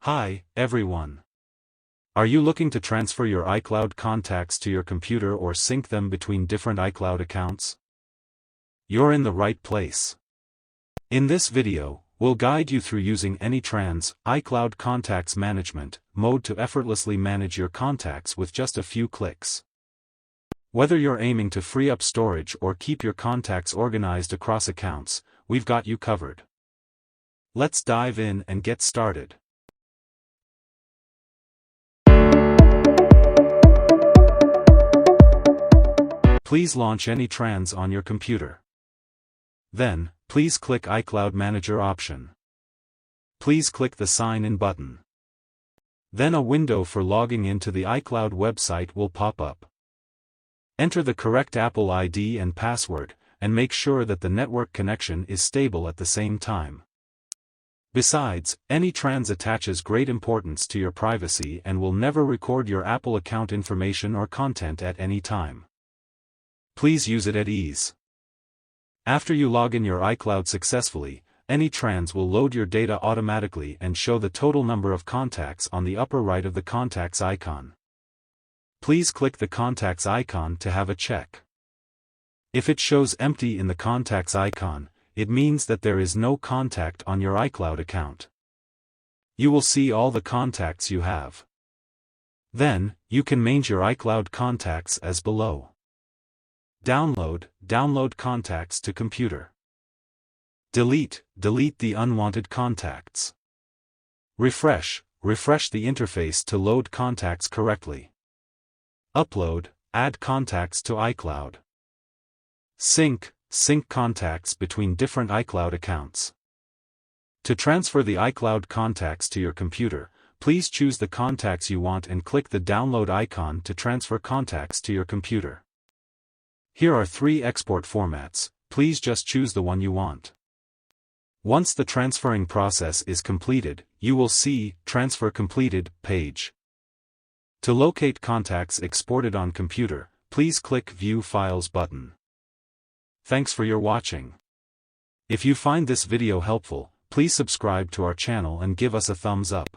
Hi, everyone. Are you looking to transfer your iCloud contacts to your computer or sync them between different iCloud accounts? You're in the right place. In this video, we'll guide you through using AnyTrans iCloud Contacts Management mode to effortlessly manage your contacts with just a few clicks. Whether you're aiming to free up storage or keep your contacts organized across accounts, we've got you covered. Let's dive in and get started. Please launch AnyTrans on your computer. Then, please click iCloud Manager option. Please click the Sign In button. Then a window for logging into the iCloud website will pop up. Enter the correct Apple ID and password, and make sure that the network connection is stable at the same time. Besides, AnyTrans attaches great importance to your privacy and will never record your Apple account information or content at any time. Please use it at ease. After you log in your iCloud successfully, AnyTrans will load your data automatically and show the total number of contacts on the upper right of the contacts icon. Please click the contacts icon to have a check. If it shows empty in the contacts icon, it means that there is no contact on your iCloud account. You will see all the contacts you have. Then, you can manage your iCloud contacts as below. Download contacts to computer. Delete the unwanted contacts. Refresh the interface to load contacts correctly. Add contacts to iCloud. Sync contacts between different iCloud accounts. To transfer the iCloud contacts to your computer, please choose the contacts you want and click the download icon to transfer contacts to your computer. Here are 3 export formats, please just choose the one you want. Once the transferring process is completed, you will see Transfer Completed page. To locate contacts exported on computer, please click View Files button. Thanks for your watching. If you find this video helpful, please subscribe to our channel and give us a thumbs up.